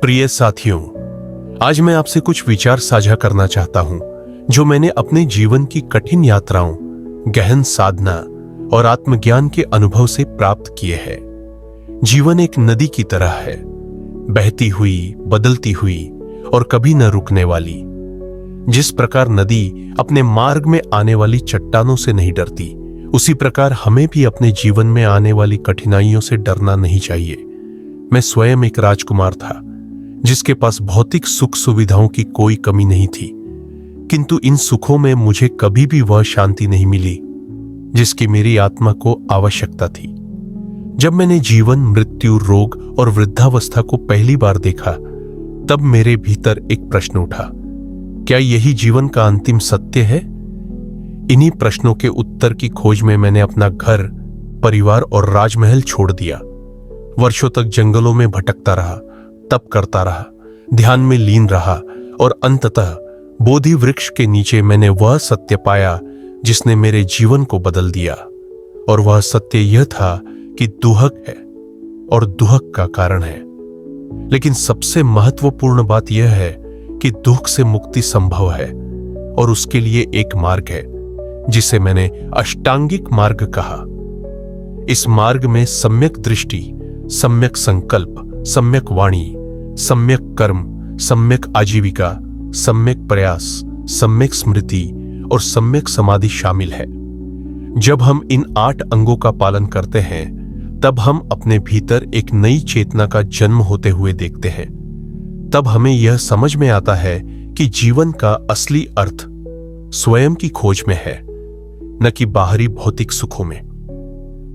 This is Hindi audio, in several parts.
प्रिय साथियों, आज मैं आपसे कुछ विचार साझा करना चाहता हूं जो मैंने अपने जीवन की कठिन यात्राओं, गहन साधना और आत्मज्ञान के अनुभव से प्राप्त किए हैं। जीवन एक नदी की तरह है, बहती हुई, बदलती हुई और कभी न रुकने वाली। जिस प्रकार नदी अपने मार्ग में आने वाली चट्टानों से नहीं डरती, उसी प्रकार हमें भी अपने जीवन में आने वाली कठिनाइयों से डरना नहीं चाहिए। मैं स्वयं एक राजकुमार था जिसके पास भौतिक सुख सुविधाओं की कोई कमी नहीं थी, किंतु इन सुखों में मुझे कभी भी वह शांति नहीं मिली जिसकी मेरी आत्मा को आवश्यकता थी। जब मैंने जीवन, मृत्यु, रोग और वृद्धावस्था को पहली बार देखा, तब मेरे भीतर एक प्रश्न उठा, क्या यही जीवन का अंतिम सत्य है? इन्हीं प्रश्नों के उत्तर की खोज में मैंने अपना घर, परिवार और राजमहल छोड़ दिया। वर्षों तक जंगलों में भटकता रहा, तप करता रहा, ध्यान में लीन रहा और अंततः बोधि वृक्ष के नीचे मैंने वह सत्य पाया जिसने मेरे जीवन को बदल दिया। और वह सत्य यह था कि दुहक है और दुहक का कारण है। लेकिन सबसे महत्वपूर्ण बात यह है कि दुख से मुक्ति संभव है और उसके लिए एक मार्ग है जिसे मैंने अष्टांगिक मार्ग कहा। इस मार्ग में सम्यक दृष्टि, सम्यक संकल्प, सम्यक वाणी, सम्यक कर्म, सम्यक आजीविका, सम्यक प्रयास, सम्यक स्मृति और सम्यक समाधि शामिल है। जब हम इन 8 अंगों का पालन करते हैं, तब हम अपने भीतर एक नई चेतना का जन्म होते हुए देखते हैं। तब हमें यह समझ में आता है कि जीवन का असली अर्थ स्वयं की खोज में है, न कि बाहरी भौतिक सुखों में।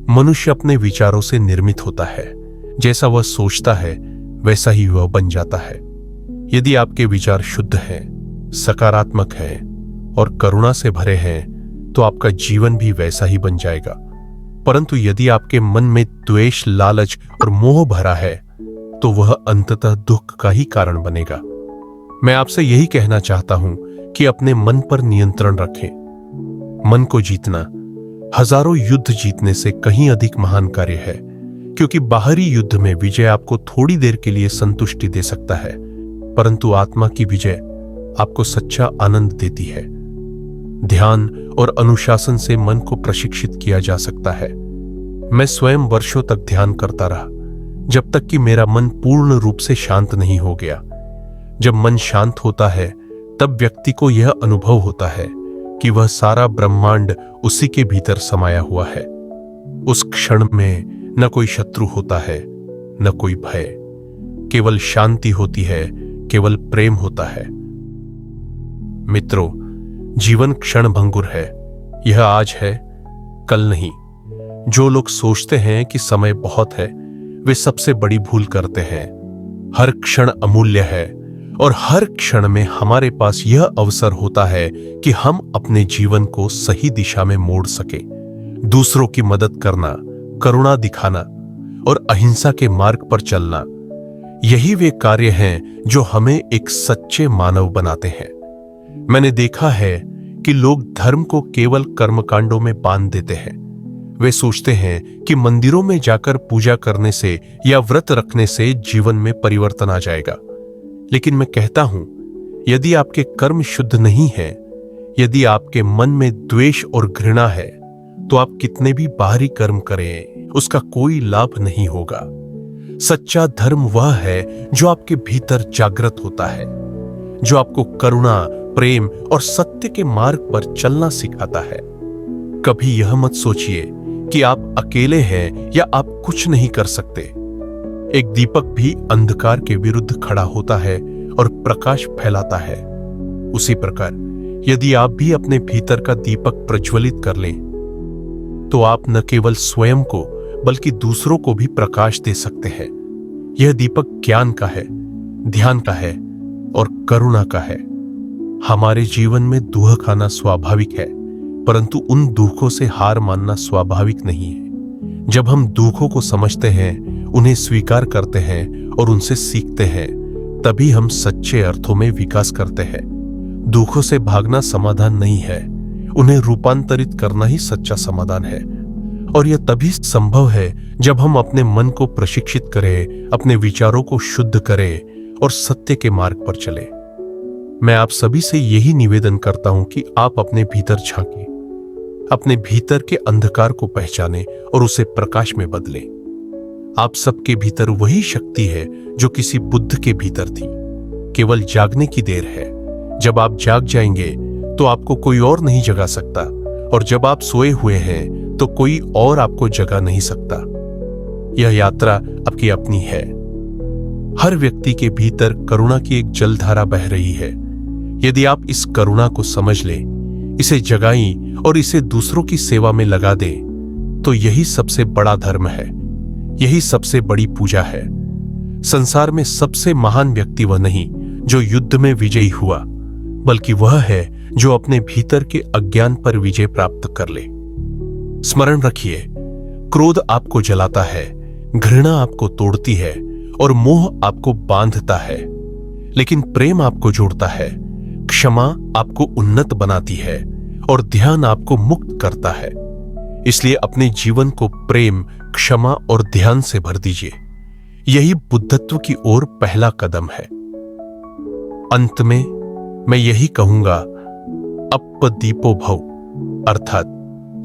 मनुष्य अपने विचारों से निर्मित होता है। जैसा वह सोचता है वैसा ही वह बन जाता है। यदि आपके विचार शुद्ध हैं, सकारात्मक हैं और करुणा से भरे हैं, तो आपका जीवन भी वैसा ही बन जाएगा। परंतु यदि आपके मन में द्वेष, लालच और मोह भरा है, तो वह अंततः दुख का ही कारण बनेगा। मैं आपसे यही कहना चाहता हूं कि अपने मन पर नियंत्रण रखें। मन को जीतना हजारों युद्ध जीतने से कहीं अधिक महान कार्य है, क्योंकि बाहरी युद्ध में विजय आपको थोड़ी देर के लिए संतुष्टि दे सकता है, परंतु आत्मा की विजय आपको सच्चा आनंद देती है। ध्यान और अनुशासन से मन को प्रशिक्षित किया जा सकता है। मैं स्वयं वर्षों तक ध्यान करता रहा, जब तक कि मेरा मन पूर्ण रूप से शांत नहीं हो गया। जब मन शांत होता है, तब व्यक्ति को यह अनुभव होता है कि वह सारा ब्रह्मांड उसी के भीतर समाया हुआ है। उस क्षण में न कोई शत्रु होता है, न कोई भय, केवल शांति होती है, केवल प्रेम होता है। मित्रों, जीवन क्षण भंगुर है। यह आज है, कल नहीं। जो लोग सोचते हैं कि समय बहुत है, वे सबसे बड़ी भूल करते हैं। हर क्षण अमूल्य है और हर क्षण में हमारे पास यह अवसर होता है कि हम अपने जीवन को सही दिशा में मोड़ सके। दूसरों की मदद करना, करुणा दिखाना और अहिंसा के मार्ग पर चलना, यही वे कार्य हैं जो हमें एक सच्चे मानव बनाते हैं। मैंने देखा है कि लोग धर्म को केवल कर्मकांडों में बांध देते हैं। वे सोचते हैं कि मंदिरों में जाकर पूजा करने से या व्रत रखने से जीवन में परिवर्तन आ जाएगा। लेकिन मैं कहता हूं, यदि आपके कर्म शुद्ध नहीं है, यदि आपके मन में द्वेष और घृणा है, तो आप कितने भी बाहरी कर्म करें, उसका कोई लाभ नहीं होगा। सच्चा धर्म वह है जो आपके भीतर जागृत होता है, जो आपको करुणा, प्रेम और सत्य के मार्ग पर चलना सिखाता है। कभी यह मत सोचिए कि आप अकेले हैं या आप कुछ नहीं कर सकते। एक दीपक भी अंधकार के विरुद्ध खड़ा होता है और प्रकाश फैलाता है। उसी प्रकार यदि आप भी अपने भीतर का दीपक प्रज्वलित कर लें, तो आप न केवल स्वयं को बल्कि दूसरों को भी प्रकाश दे सकते हैं। यह दीपक ज्ञान का है, ध्यान का है और करुणा का है। हमारे जीवन में दुख आना स्वाभाविक है, परंतु उन दुखों से हार मानना स्वाभाविक नहीं है। जब हम दुखों को समझते हैं, उन्हें स्वीकार करते हैं और उनसे सीखते हैं, तभी हम सच्चे अर्थों में विकास करते हैं। दुखों से भागना समाधान नहीं है, उन्हें रूपांतरित करना ही सच्चा समाधान है। और यह तभी संभव है जब हम अपने मन को प्रशिक्षित करें, अपने विचारों को शुद्ध करें और सत्य के मार्ग पर चले। मैं आप सभी से यही निवेदन करता हूं कि आप अपने भीतर झांकें, अपने भीतर के अंधकार को पहचानें और उसे प्रकाश में बदलें। आप सबके भीतर वही शक्ति है जो किसी बुद्ध के भीतर थी। केवल जागने की देर है। जब आप जाग जाएंगे तो आपको कोई और नहीं जगा सकता, और जब आप सोए हुए हैं तो कोई और आपको जगा नहीं सकता। यह यात्रा आपकी अपनी है। हर व्यक्ति के भीतर करुणा की एक जलधारा बह रही है। यदि आप इस करुणा को समझ लें, इसे जगाएं और इसे दूसरों की सेवा में लगा दें, तो यही सबसे बड़ा धर्म है, यही सबसे बड़ी पूजा है। संसार में सबसे महान व्यक्ति वह नहीं जो युद्ध में विजयी हुआ, बल्कि वह है जो अपने भीतर के अज्ञान पर विजय प्राप्त कर ले। स्मरण रखिए, क्रोध आपको जलाता है, घृणा आपको तोड़ती है और मोह आपको बांधता है, लेकिन प्रेम आपको जोड़ता है, क्षमा आपको उन्नत बनाती है और ध्यान आपको मुक्त करता है। इसलिए अपने जीवन को प्रेम, क्षमा और ध्यान से भर दीजिए। यही बुद्धत्व की ओर पहला कदम है। अंत में मैं यही कहूंगा, अपदीपो भव, अर्थात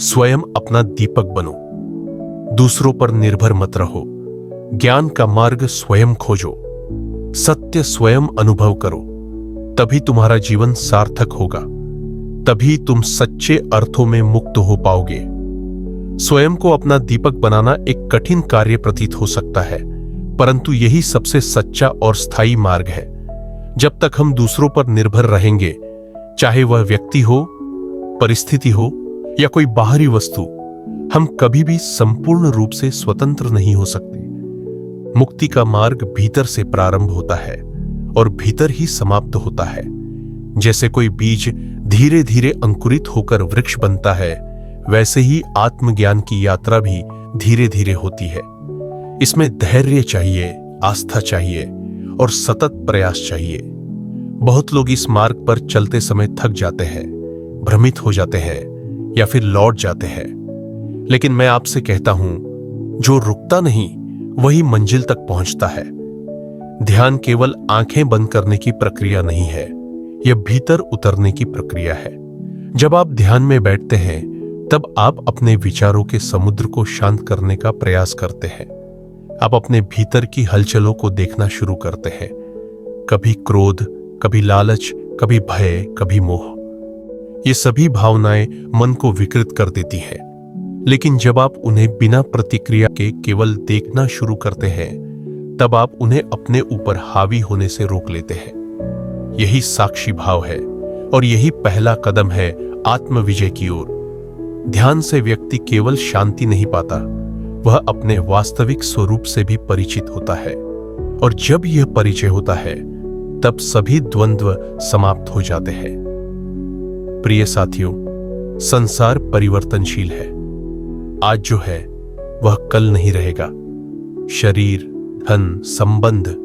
स्वयं अपना दीपक बनो। दूसरों पर निर्भर मत रहो। ज्ञान का मार्ग स्वयं खोजो। सत्य स्वयं अनुभव करो। तभी तुम्हारा जीवन सार्थक होगा। तभी तुम सच्चे अर्थों में मुक्त हो पाओगे। स्वयं को अपना दीपक बनाना एक कठिन कार्य प्रतीत हो सकता है, परंतु यही सबसे सच्चा और स्थायी मार्ग है। जब तक हम दूसरों पर निर्भर रहेंगे, चाहे वह व्यक्ति हो, परिस्थिति हो या कोई बाहरी वस्तु, हम कभी भी संपूर्ण रूप से स्वतंत्र नहीं हो सकते। मुक्ति का मार्ग भीतर से प्रारंभ होता है और भीतर ही समाप्त होता है। जैसे कोई बीज धीरे धीरे अंकुरित होकर वृक्ष बनता है, वैसे ही आत्मज्ञान की यात्रा भी धीरे धीरे होती है। इसमें धैर्य चाहिए, आस्था चाहिए और सतत प्रयास चाहिए। बहुत लोग इस मार्ग पर चलते समय थक जाते हैं, भ्रमित हो जाते हैं या फिर लौट जाते हैं। लेकिन मैं आपसे कहता हूं, जो रुकता नहीं वही मंजिल तक पहुंचता है। ध्यान केवल आंखें बंद करने की प्रक्रिया नहीं है, यह भीतर उतरने की प्रक्रिया है। जब आप ध्यान में बैठते हैं, तब आप अपने विचारों के समुद्र को शांत करने का प्रयास करते हैं। आप अपने भीतर की हलचलों को देखना शुरू करते हैं। कभी क्रोध, कभी लालच, कभी भय, कभी मोह। ये सभी भावनाएं मन को विकृत कर देती हैं। लेकिन जब आप उन्हें बिना प्रतिक्रिया के केवल देखना शुरू करते हैं, तब आप उन्हें अपने ऊपर हावी होने से रोक लेते हैं। यही साक्षी भाव है और यही पहला कदम है आत्म विजय की ओर। ध्यान से व्यक्ति केवल शांति नहीं पाता, वह अपने वास्तविक स्वरूप से भी परिचित होता है। और जब यह परिचय होता है, तब सभी द्वंद्व समाप्त हो जाते हैं। प्रिय साथियों, संसार परिवर्तनशील है। आज जो है वह कल नहीं रहेगा। शरीर, धन, संबंध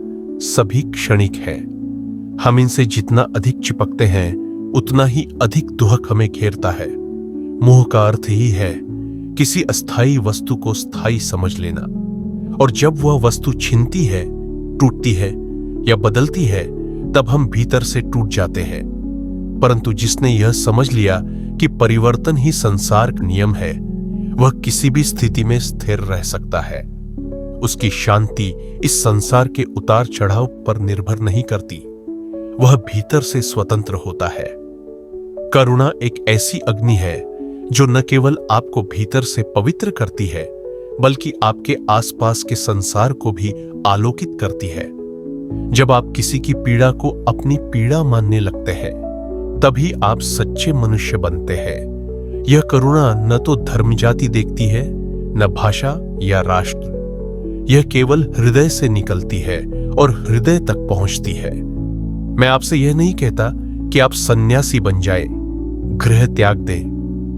सभी क्षणिक है। हम इनसे जितना अधिक चिपकते हैं, उतना ही अधिक दुहक हमें घेरता है। मोह का अर्थ ही है किसी अस्थायी वस्तु को स्थायी समझ लेना, और जब वह वस्तु छिनती है, टूटती है या बदलती है, तब हम भीतर से टूट जाते हैं। परंतु जिसने यह समझ लिया कि परिवर्तन ही संसार का नियम है, वह किसी भी स्थिति में स्थिर रह सकता है। उसकी शांति इस संसार के उतार चढ़ाव पर निर्भर नहीं करती, वह भीतर से स्वतंत्र होता है। करुणा एक ऐसी अग्नि है जो न केवल आपको भीतर से पवित्र करती है, बल्कि आपके आसपास के संसार को भी आलोकित करती है। जब आप किसी की पीड़ा को अपनी पीड़ा मानने लगते हैं, तभी आप सच्चे मनुष्य बनते हैं। यह करुणा न तो धर्म जाति देखती है, न भाषा या राष्ट्र। यह केवल हृदय से निकलती है और हृदय तक पहुंचती है। मैं आपसे यह नहीं कहता कि आप सन्यासी बन जाएं, गृह त्याग दें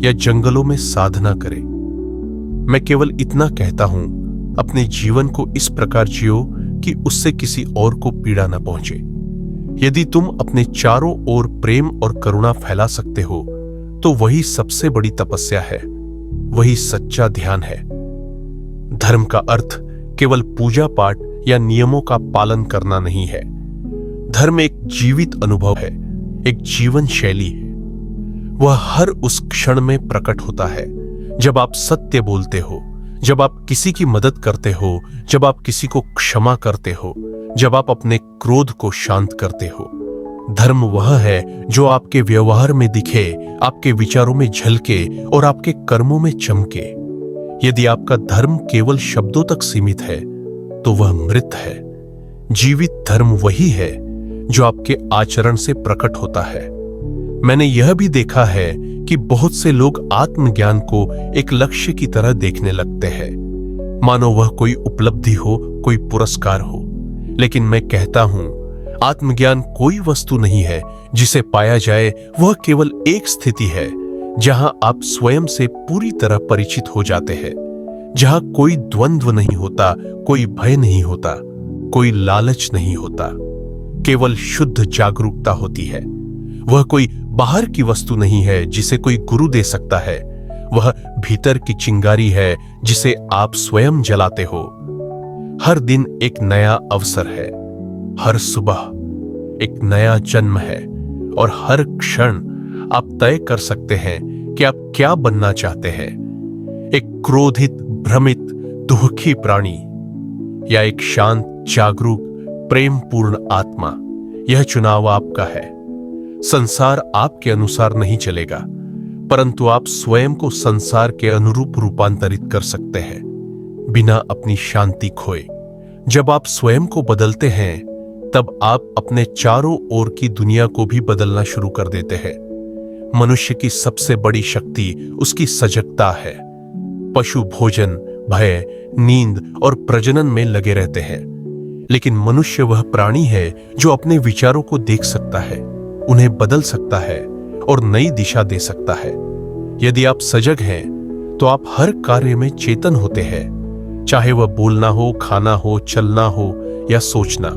या जंगलों में साधना करें। मैं केवल इतना कहता हूं, अपने जीवन को इस प्रकार जियो कि उससे किसी और को पीड़ा न पहुंचे। यदि तुम अपने चारों ओर प्रेम और करुणा फैला सकते हो, तो वही सबसे बड़ी तपस्या है, वही सच्चा ध्यान है। धर्म का अर्थ केवल पूजा पाठ या नियमों का पालन करना नहीं है, धर्म एक जीवित अनुभव है, एक जीवन शैली है। वह हर उस क्षण में प्रकट होता है जब आप सत्य बोलते हो, जब आप किसी की मदद करते हो, जब आप किसी को क्षमा करते हो, जब आप अपने क्रोध को शांत करते हो। धर्म वह है जो आपके व्यवहार में दिखे, आपके विचारों में झलके और आपके कर्मों में चमके। यदि आपका धर्म केवल शब्दों तक सीमित है तो वह मृत है। जीवित धर्म वही है जो आपके आचरण से प्रकट होता है। मैंने यह भी देखा है कि बहुत से लोग आत्मज्ञान को एक लक्ष्य की तरह देखने लगते हैं, मानो वह कोई उपलब्धि हो, कोई पुरस्कार हो। लेकिन मैं कहता हूं, आत्मज्ञान कोई वस्तु नहीं है जिसे पाया जाए, वह केवल एक स्थिति है जहां आप स्वयं से पूरी तरह परिचित हो जाते हैं, जहां कोई द्वंद्व नहीं होता, कोई भय नहीं होता, कोई लालच नहीं होता, केवल शुद्ध जागरूकता होती है। वह कोई बाहर की वस्तु नहीं है जिसे कोई गुरु दे सकता है, वह भीतर की चिंगारी है जिसे आप स्वयं जलाते हो। हर दिन एक नया अवसर है, हर सुबह एक नया जन्म है और हर क्षण आप तय कर सकते हैं कि आप क्या बनना चाहते हैं, एक क्रोधित, भ्रमित, दुखी प्राणी या एक शांत, जागरूक, प्रेमपूर्ण आत्मा। यह चुनाव आपका है। संसार आपके अनुसार नहीं चलेगा, परंतु आप स्वयं को संसार के अनुरूप रूपांतरित कर सकते हैं बिना अपनी शांति खोए। जब आप स्वयं को बदलते हैं तब आप अपने चारों ओर की दुनिया को भी बदलना शुरू कर देते हैं। मनुष्य की सबसे बड़ी शक्ति उसकी सजगता है। पशु भोजन, भय, नींद और प्रजनन में लगे रहते हैं, लेकिन मनुष्य वह प्राणी है जो अपने विचारों को देख सकता है, उन्हें बदल सकता है और नई दिशा दे सकता है। यदि आप सजग हैं तो आप हर कार्य में चेतन होते हैं, चाहे वह बोलना हो, खाना हो, चलना हो या सोचना।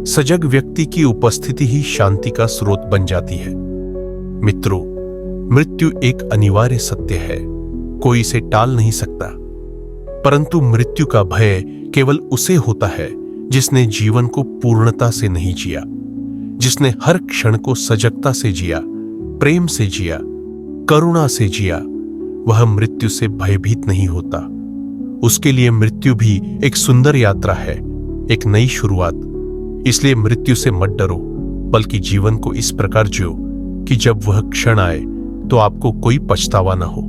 सजग व्यक्ति की उपस्थिति ही शांति का स्रोत बन जाती है। मित्रों, मृत्यु एक अनिवार्य सत्य है, कोई इसे टाल नहीं सकता, परंतु मृत्यु का भय केवल उसे होता है जिसने जीवन को पूर्णता से नहीं जिया, जिसने हर क्षण को सजगता से जिया, प्रेम से जिया, करुणा से जिया। वह मृत्यु से भयभीत नहीं होता। उसके लिए मृत्यु भी एक सुंदर यात्रा है, एक नई शुरुआत। इसलिए मृत्यु से मत डरो, बल्कि जीवन को इस प्रकार जियो कि जब वह क्षण आए तो आपको कोई पछतावा न हो।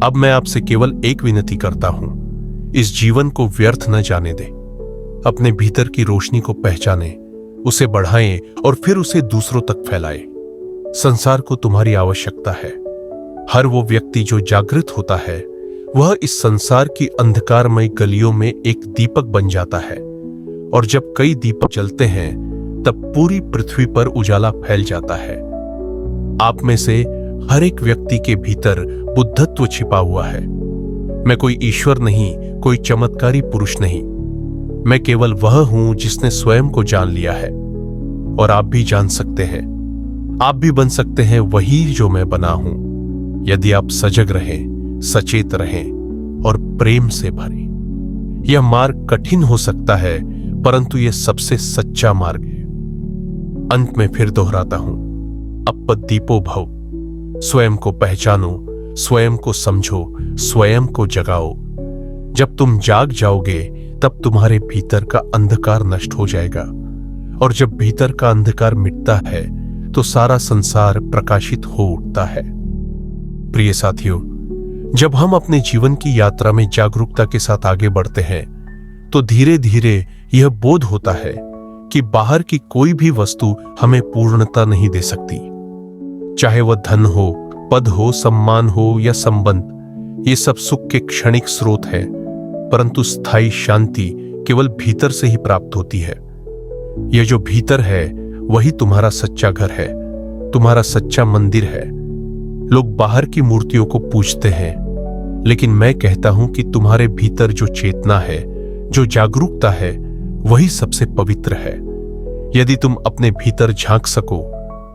अब मैं आपसे केवल एक विनती करता हूं, इस जीवन को व्यर्थ न जाने दें। अपने भीतर की रोशनी को पहचानें, उसे बढ़ाएं और फिर उसे दूसरों तक फैलाएं। संसार को तुम्हारी आवश्यकता है। हर वो व्यक्ति जो जागृत होता है वह इस संसार की अंधकारमय गलियों में एक दीपक बन जाता है, और जब कई दीपक जलते हैं तब पूरी पृथ्वी पर उजाला फैल जाता है। आप में से हर एक व्यक्ति के भीतर बुद्धत्व छिपा हुआ है। मैं कोई ईश्वर नहीं, कोई चमत्कारी पुरुष नहीं। मैं केवल वह हूं जिसने स्वयं को जान लिया है, और आप भी जान सकते हैं। आप भी बन सकते हैं वही जो मैं बना हूं, यदि आप सजग रहें, सचेत रहें और प्रेम से भरें। यह मार्ग कठिन हो सकता है, परंतु यह सबसे सच्चा मार्ग है। अंत में फिर दोहराता हूं, अपदीपो भव। स्वयं को पहचानो, स्वयं को समझो, स्वयं को जगाओ। जब तुम जाग जाओगे तब तुम्हारे भीतर का अंधकार नष्ट हो जाएगा, और जब भीतर का अंधकार मिटता है तो सारा संसार प्रकाशित हो उठता है। प्रिय साथियों, जब हम अपने जीवन की यात्रा में जागरूकता के साथ आगे बढ़ते हैं तो धीरे धीरे यह बोध होता है कि बाहर की कोई भी वस्तु हमें पूर्णता नहीं दे सकती। चाहे वह धन हो, पद हो, सम्मान हो या संबंध, ये सब सुख के क्षणिक स्रोत हैं, परंतु स्थायी शांति केवल भीतर से ही प्राप्त होती है। यह जो भीतर है वही तुम्हारा सच्चा घर है, तुम्हारा सच्चा मंदिर है। लोग बाहर की मूर्तियों को पूजते हैं, लेकिन मैं कहता हूं कि तुम्हारे भीतर जो चेतना है, जो जागरूकता है, वही सबसे पवित्र है। यदि तुम अपने भीतर झांक सको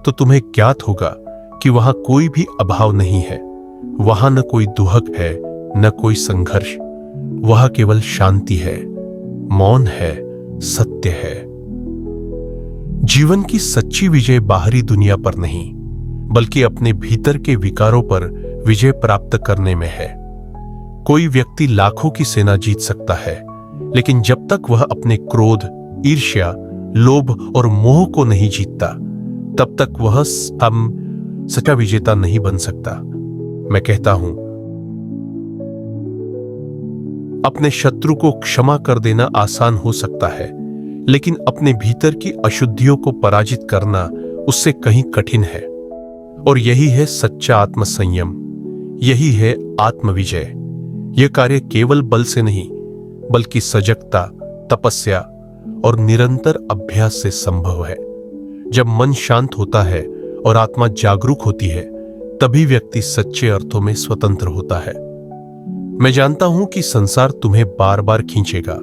तो तुम्हें ज्ञात होगा कि वहां कोई भी अभाव नहीं है, वहां न कोई दुहक है, न कोई संघर्ष। वह केवल शांति है, मौन है, सत्य है। जीवन की सच्ची विजय बाहरी दुनिया पर नहीं, बल्कि अपने भीतर के विकारों पर विजय प्राप्त करने में है। कोई व्यक्ति लाखों की सेना जीत सकता है, लेकिन जब तक वह अपने क्रोध, ईर्ष्या, लोभ और मोह को नहीं जीतता, तब तक वह सच्चा विजेता नहीं बन सकता। मैं कहता हूं, अपने शत्रु को क्षमा कर देना आसान हो सकता है, लेकिन अपने भीतर की अशुद्धियों को पराजित करना उससे कहीं कठिन है। और यही है सच्चा आत्मसंयम, यही है आत्मविजय। यह कार्य केवल बल से नहीं, बल्कि सजगता, तपस्या और निरंतर अभ्यास से संभव है। जब मन शांत होता है और आत्मा जागरूक होती है, तभी व्यक्ति सच्चे अर्थों में स्वतंत्र होता है। मैं जानता हूं कि संसार तुम्हें बार बार खींचेगा,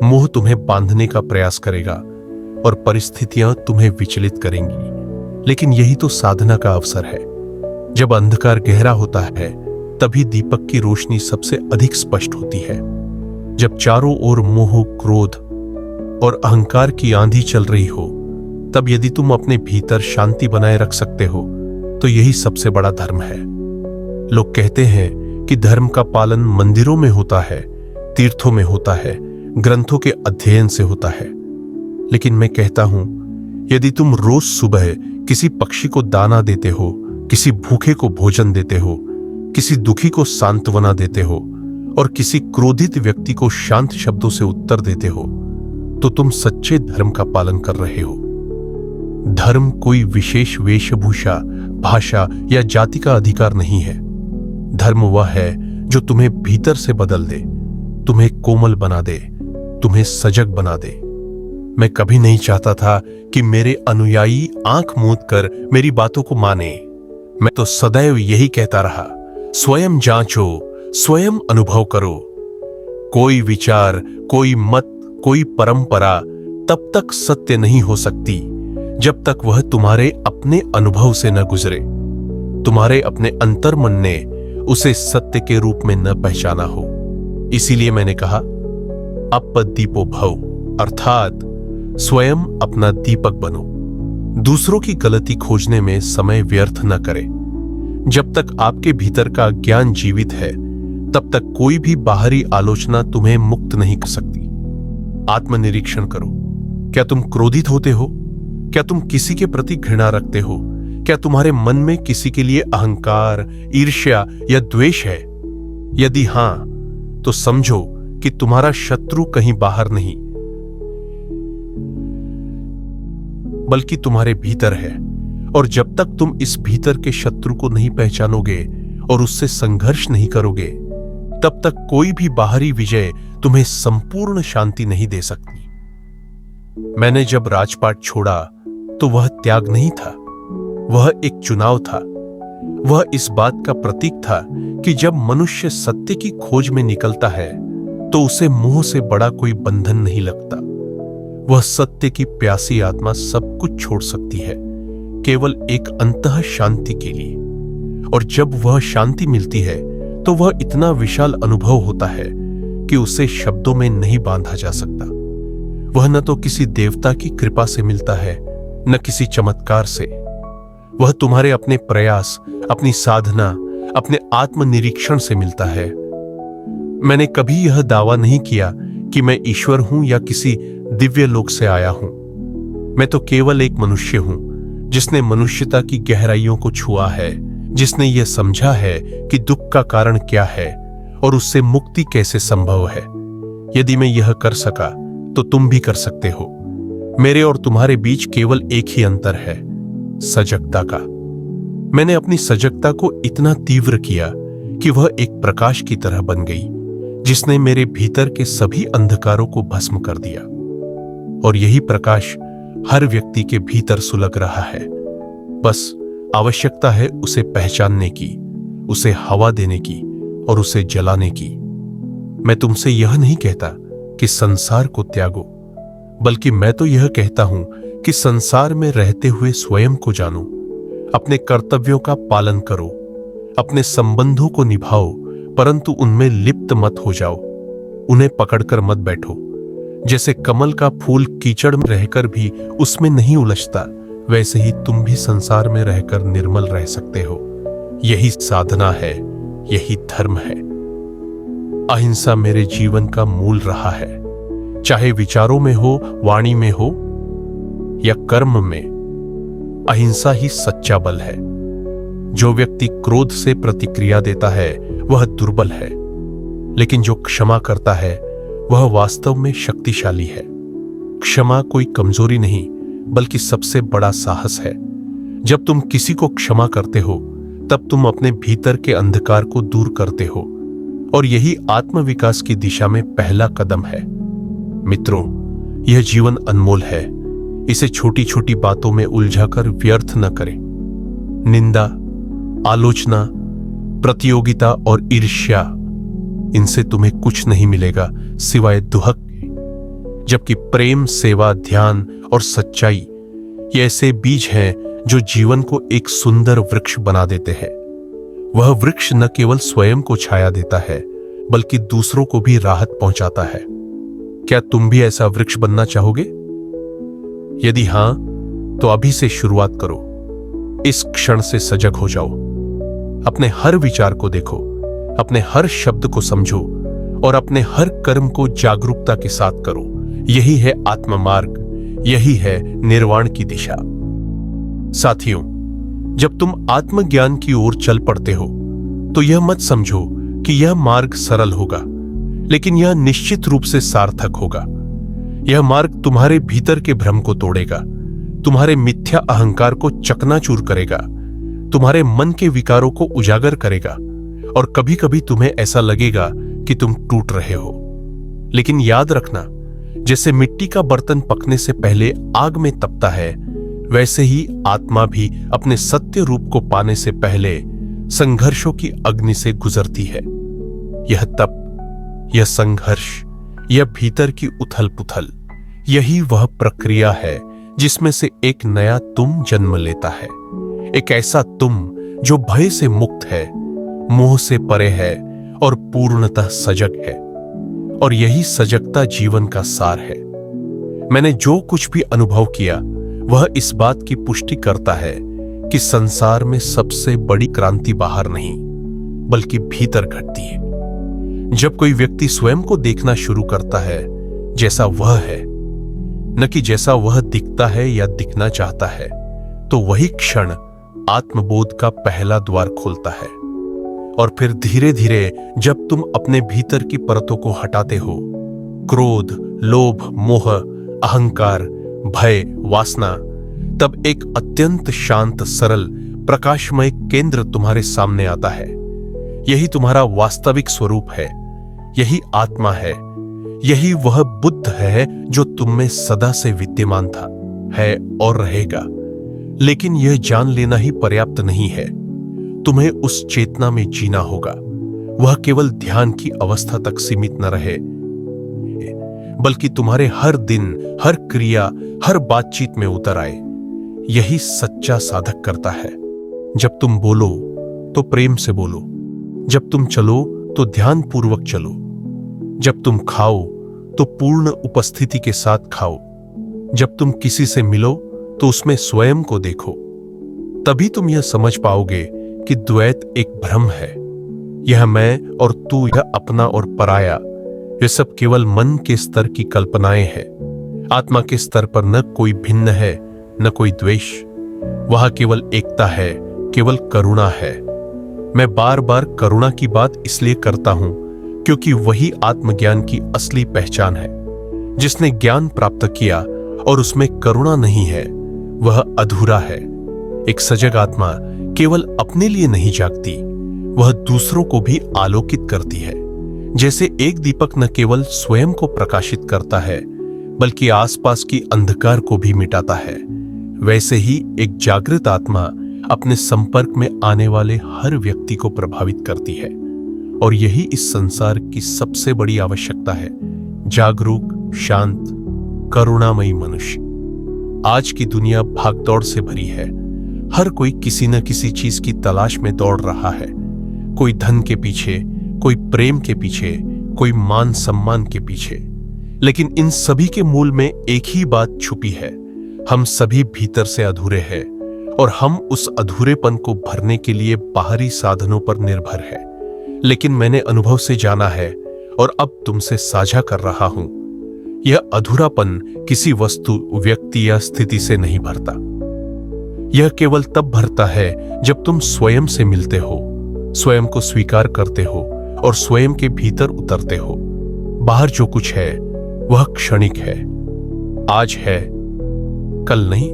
मोह तुम्हें बांधने का प्रयास करेगा और परिस्थितियां तुम्हें विचलित करेंगी, लेकिन यही तो साधना का अवसर है। जब अंधकार गहरा होता है, तभी दीपक की रोशनी सबसे अधिक स्पष्ट होती है। जब चारों ओर मोह, क्रोध और अहंकार की आंधी चल रही हो, तब यदि तुम अपने भीतर शांति बनाए रख सकते हो, तो यही सबसे बड़ा धर्म है। लोग कहते हैं कि धर्म का पालन मंदिरों में होता है, तीर्थों में होता है, ग्रंथों के अध्ययन से होता है। लेकिन मैं कहता हूं, यदि तुम रोज सुबह किसी पक्षी को दाना देते हो, किसी भूखे को भोजन देते हो, किसी दुखी को सांत्वना देते हो और किसी क्रोधित व्यक्ति को शांत शब्दों से उत्तर देते हो, तो तुम सच्चे धर्म का पालन कर रहे हो। धर्म कोई विशेष वेशभूषा, भाषा या जाति का अधिकार नहीं है। धर्म वह है जो तुम्हें भीतर से बदल दे, तुम्हें कोमल बना दे, तुम्हें सजग बना दे। मैं कभी नहीं चाहता था कि मेरे अनुयायी आंख मूंद कर मेरी बातों को माने। मैं तो सदैव यही कहता रहा, स्वयं जांचो, स्वयं अनुभव करो। कोई विचार, कोई मत, कोई परंपरा तब तक सत्य नहीं हो सकती जब तक वह तुम्हारे अपने अनुभव से न गुजरे, तुम्हारे अपने अंतर्मन ने उसे सत्य के रूप में न पहचाना हो। इसीलिए मैंने कहा, अपदीपो भव, अर्थात स्वयं अपना दीपक बनो। दूसरों की गलती खोजने में समय व्यर्थ न करें। जब तक आपके भीतर का ज्ञान जीवित है, तब तक कोई भी बाहरी आलोचना तुम्हें मुक्त नहीं कर सकती। आत्मनिरीक्षण करो। क्या तुम क्रोधित होते हो? क्या तुम किसी के प्रति घृणा रखते हो? क्या तुम्हारे मन में किसी के लिए अहंकार, ईर्ष्या या द्वेष है? यदि हां, तो समझो कि तुम्हारा शत्रु कहीं बाहर नहीं, बल्कि तुम्हारे भीतर है। और जब तक तुम इस भीतर के शत्रु को नहीं पहचानोगे और उससे संघर्ष नहीं करोगे, तब तक कोई भी बाहरी विजय तुम्हें संपूर्ण शांति नहीं दे सकती। मैंने जब राजपाट छोड़ा, तो वह त्याग नहीं था, वह एक चुनाव था। वह इस बात का प्रतीक था कि जब मनुष्य सत्य की खोज में निकलता है, तो उसे मोह से बड़ा कोई बंधन नहीं लगता। वह सत्य की प्यासी आत्मा सब कुछ छोड़ सकती है, केवल एक अंतः शांति के लिए। और जब वह शांति मिलती है, तो वह इतना विशाल अनुभव होता है कि उसे शब्दों में नहीं बांधा जा सकता। वह न तो किसी देवता की कृपा से मिलता है, न किसी चमत्कार से। वह तुम्हारे अपने प्रयास, अपनी साधना, अपने आत्मनिरीक्षण से मिलता है। मैंने कभी यह दावा नहीं किया कि मैं ईश्वर हूं या किसी दिव्य लोक से आया हूं। मैं तो केवल एक मनुष्य हूं, जिसने मनुष्यता की गहराइयों को छुआ है, जिसने यह समझा है कि दुख का कारण क्या है और उससे मुक्ति कैसे संभव है। यदि मैं यह कर सका, तो तुम भी कर सकते हो। मेरे और तुम्हारे बीच केवल एक ही अंतर है, सजगता का। मैंने अपनी सजगता को इतना तीव्र किया कि वह एक प्रकाश की तरह बन गई, जिसने मेरे भीतर के सभी अंधकारों को भस्म कर दिया। और यही प्रकाश हर व्यक्ति के भीतर सुलग रहा है। बस आवश्यकता है उसे पहचानने की, उसे हवा देने की और उसे जलाने की। मैं तुमसे यह नहीं कहता कि संसार को त्यागो, बल्कि मैं तो यह कहता हूं कि संसार में रहते हुए स्वयं को जानो, अपने कर्तव्यों का पालन करो, अपने संबंधों को निभाओ, परंतु उनमें लिप्त मत हो जाओ, उन्हें पकड़कर मत बैठो। जैसे कमल का फूल कीचड़ में रहकर भी उसमें नहीं उलझता, वैसे ही तुम भी संसार में रहकर निर्मल रह सकते हो। यही साधना है, यही धर्म है। अहिंसा मेरे जीवन का मूल रहा है, चाहे विचारों में हो, वाणी में हो या कर्म में। अहिंसा ही सच्चा बल है। जो व्यक्ति क्रोध से प्रतिक्रिया देता है वह दुर्बल है, लेकिन जो क्षमा करता है वह वास्तव में शक्तिशाली है। क्षमा कोई कमजोरी नहीं, बल्कि सबसे बड़ा साहस है। जब तुम किसी को क्षमा करते हो तब तुम अपने भीतर के अंधकार को दूर करते हो, और यही आत्मविकास की दिशा में पहला कदम है। मित्रों, यह जीवन अनमोल है, इसे छोटी छोटी बातों में उलझाकर व्यर्थ न करें। निंदा, आलोचना, प्रतियोगिता और ईर्ष्या, इनसे तुम्हें कुछ नहीं मिलेगा सिवाय दुहक के। जबकि प्रेम, सेवा, ध्यान और सच्चाई ये ऐसे बीज हैं जो जीवन को एक सुंदर वृक्ष बना देते हैं। वह वृक्ष न केवल स्वयं को छाया देता है, बल्कि दूसरों को भी राहत पहुंचाता है। क्या तुम भी ऐसा वृक्ष बनना चाहोगे? यदि हां, तो अभी से शुरुआत करो। इस क्षण से सजग हो जाओ। अपने हर विचार को देखो, अपने हर शब्द को समझो और अपने हर कर्म को जागरूकता के साथ करो। यही है आत्म मार्ग, यही है निर्वाण की दिशा। साथियों, जब तुम आत्मज्ञान की ओर चल पड़ते हो तो यह मत समझो कि यह मार्ग सरल होगा, लेकिन यह निश्चित रूप से सार्थक होगा। यह मार्ग तुम्हारे भीतर के भ्रम को तोड़ेगा, तुम्हारे मिथ्या अहंकार को चकनाचूर करेगा, तुम्हारे मन के विकारों को उजागर करेगा, और कभी कभी तुम्हें ऐसा लगेगा कि तुम टूट रहे हो। लेकिन याद रखना, जैसे मिट्टी का बर्तन पकने से पहले आग में तपता है, वैसे ही आत्मा भी अपने सत्य रूप को पाने से पहले संघर्षों की अग्नि से गुजरती है। यह तप, यह संघर्ष, यह भीतर की उथल पुथल, यही वह प्रक्रिया है जिसमें से एक नया तुम जन्म लेता है। एक ऐसा तुम जो भय से मुक्त है, मोह से परे है और पूर्णतः सजग है। और यही सजगता जीवन का सार है। मैंने जो कुछ भी अनुभव किया वह इस बात की पुष्टि करता है कि संसार में सबसे बड़ी क्रांति बाहर नहीं, बल्कि भीतर घटती है। जब कोई व्यक्ति स्वयं को देखना शुरू करता है जैसा वह है, न कि जैसा वह दिखता है या दिखना चाहता है, तो वही क्षण आत्मबोध का पहला द्वार खोलता है। और फिर धीरे धीरे जब तुम अपने भीतर की परतों को हटाते हो, क्रोध, लोभ, मोह, अहंकार, भय, वासना, तब एक अत्यंत शांत, सरल, प्रकाशमय केंद्र तुम्हारे सामने आता है। यही तुम्हारा वास्तविक स्वरूप है, यही आत्मा है, यही वह बुद्ध है जो तुम में सदा से विद्यमान था, है और रहेगा। लेकिन यह जान लेना ही पर्याप्त नहीं है, तुम्हें उस चेतना में जीना होगा। वह केवल ध्यान की अवस्था तक सीमित न रहे, बल्कि तुम्हारे हर दिन, हर क्रिया, हर बातचीत में उतर आए। यही सच्चा साधक करता है। जब तुम बोलो तो प्रेम से बोलो, जब तुम चलो तो ध्यान पूर्वक चलो, जब तुम खाओ तो पूर्ण उपस्थिति के साथ खाओ, जब तुम किसी से मिलो तो उसमें स्वयं को देखो। तभी तुम यह समझ पाओगे कि द्वैत एक भ्रम है। यह मैं और तू, यह अपना और पराया, यह सब केवल मन के स्तर की कल्पनाएं हैं। आत्मा के स्तर पर न कोई भिन्न है, न कोई द्वेष। वहां केवल एकता है, केवल करुणा है। मैं बार बार करुणा की बात इसलिए करता हूं क्योंकि वही आत्मज्ञान की असली पहचान है। जिसने ज्ञान प्राप्त किया और उसमें करुणा नहीं है, वह अधूरा है। एक सजग आत्मा केवल अपने लिए नहीं जागती, वह दूसरों को भी आलोकित करती है। जैसे एक दीपक न केवल स्वयं को प्रकाशित करता है, बल्कि आसपास की अंधकार को भी मिटाता है, वैसे ही एक जागृत आत्मा अपने संपर्क में आने वाले हर व्यक्ति को प्रभावित करती है। और यही इस संसार की सबसे बड़ी आवश्यकता है, जागरूक, शांत, करुणामयी मनुष्य। आज की दुनिया भागदौड़ से भरी है। हर कोई किसी न किसी चीज की तलाश में दौड़ रहा है। कोई धन के पीछे, कोई प्रेम के पीछे, कोई मान सम्मान के पीछे। लेकिन इन सभी के मूल में एक ही बात छुपी है, हम सभी भीतर से अधूरे हैं और हम उस अधूरेपन को भरने के लिए बाहरी साधनों पर निर्भर है। लेकिन मैंने अनुभव से जाना है और अब तुमसे साझा कर रहा हूं, यह अधूरापन किसी वस्तु, व्यक्ति या स्थिति से नहीं भरता। यह केवल तब भरता है जब तुम स्वयं से मिलते हो, स्वयं को स्वीकार करते हो और स्वयं के भीतर उतरते हो। बाहर जो कुछ है वह क्षणिक है, आज है, कल नहीं,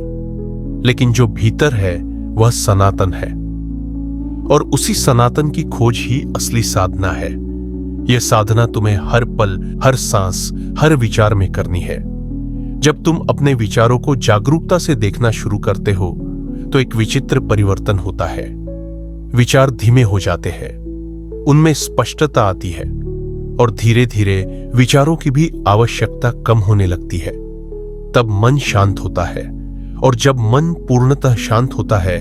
लेकिन जो भीतर है वह सनातन है और उसी सनातन की खोज ही असली साधना है। यह साधना तुम्हें हर पल, हर सांस, हर विचार में करनी है। जब तुम अपने विचारों को जागरूकता से देखना शुरू करते हो तो एक विचित्र परिवर्तन होता है। विचार धीमे हो जाते हैं, उनमें स्पष्टता आती है और धीरे धीरे विचारों की भी आवश्यकता कम होने लगती है। तब मन शांत होता है और जब मन पूर्णतः शांत होता है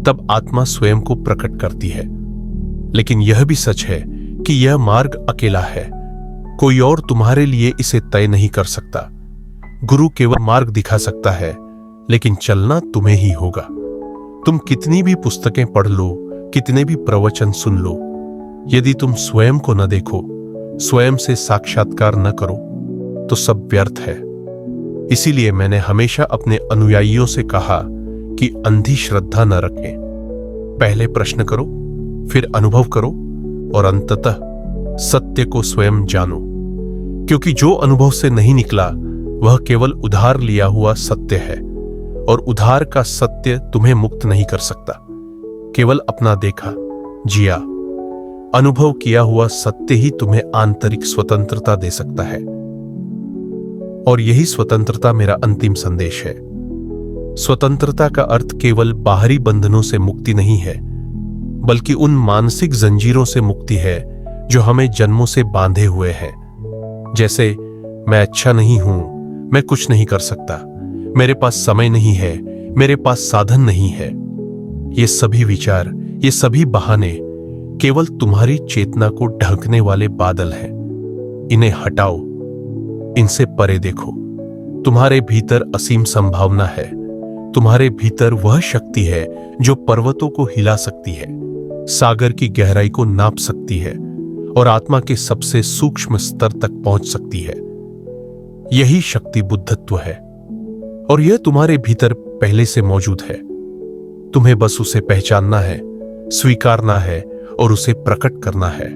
तब आत्मा स्वयं को प्रकट करती है। लेकिन यह भी सच है कि यह मार्ग अकेला है, कोई और तुम्हारे लिए इसे तय नहीं कर सकता। गुरु केवल मार्ग दिखा सकता है, लेकिन चलना तुम्हें ही होगा। तुम कितनी भी पुस्तकें पढ़ लो, कितने भी प्रवचन सुन लो, यदि तुम स्वयं को न देखो, स्वयं से साक्षात्कार न करो, तो सब व्यर्थ है। इसीलिए मैंने हमेशा अपने अनुयायियों से कहा कि अंधी श्रद्धा न रखें। पहले प्रश्न करो, फिर अनुभव करो और अंततः सत्य को स्वयं जानो, क्योंकि जो अनुभव से नहीं निकला वह केवल उधार लिया हुआ सत्य है और उधार का सत्य तुम्हें मुक्त नहीं कर सकता। केवल अपना देखा, जिया, अनुभव किया हुआ सत्य ही तुम्हें आंतरिक स्वतंत्रता दे सकता है। और यही स्वतंत्रता मेरा अंतिम संदेश है। स्वतंत्रता का अर्थ केवल बाहरी बंधनों से मुक्ति नहीं है, बल्कि उन मानसिक जंजीरों से मुक्ति है जो हमें जन्मों से बांधे हुए हैं। जैसे मैं अच्छा नहीं हूं, मैं कुछ नहीं कर सकता, मेरे पास समय नहीं है, मेरे पास साधन नहीं है। ये सभी विचार, ये सभी बहाने केवल तुम्हारी चेतना को ढकने वाले बादल हैं। इन्हें हटाओ, इनसे परे देखो। तुम्हारे भीतर असीम संभावना है। तुम्हारे भीतर वह शक्ति है जो पर्वतों को हिला सकती है, सागर की गहराई को नाप सकती है और आत्मा के सबसे सूक्ष्म स्तर तक पहुंच सकती है। यही शक्ति बुद्धत्व है और यह तुम्हारे भीतर पहले से मौजूद है। तुम्हें बस उसे पहचानना है, स्वीकारना है और उसे प्रकट करना है।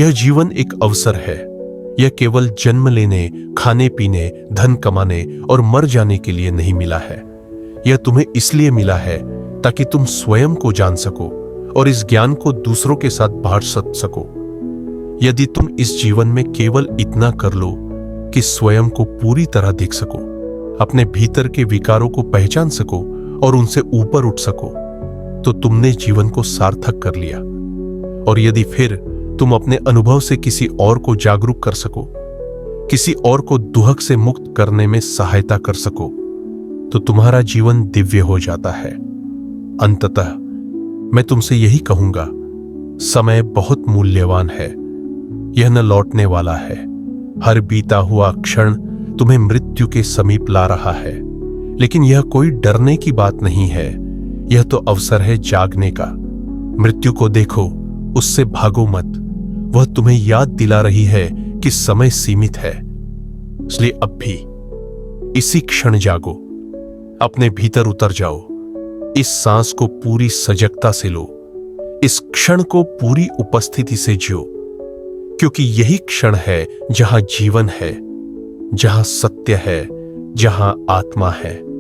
यह जीवन एक अवसर है। यह केवल जन्म लेने, खाने पीने, धन कमाने और मर जाने के लिए नहीं मिला है। यह तुम्हें इसलिए मिला है ताकि तुम स्वयं को जान सको और इस ज्ञान को दूसरों के साथ बांट सको। यदि तुम इस जीवन में केवल इतना कर लो कि स्वयं को पूरी तरह देख सको, अपने भीतर के विकारों को पहचान सको और उनसे ऊपर उठ सको, तो तुमने जीवन को सार्थक कर लिया। और यदि फिर तुम अपने अनुभव से किसी और को जागरूक कर सको, किसी और को दुहक से मुक्त करने में सहायता कर सको, तो तुम्हारा जीवन दिव्य हो जाता है। अंततः मैं तुमसे यही कहूंगा, समय बहुत मूल्यवान है। यह न लौटने वाला है। हर बीता हुआ क्षण तुम्हें मृत्यु के समीप ला रहा है। लेकिन यह कोई डरने की बात नहीं है, यह तो अवसर है जागने का। मृत्यु को देखो, उससे भागो मत। वह तुम्हें याद दिला रही है कि समय सीमित है। इसलिए अब भी इसी क्षण जागो, अपने भीतर उतर जाओ। इस सांस को पूरी सजगता से लो, इस क्षण को पूरी उपस्थिति से जियो, क्योंकि यही क्षण है जहां जीवन है, जहां सत्य है, जहां आत्मा है।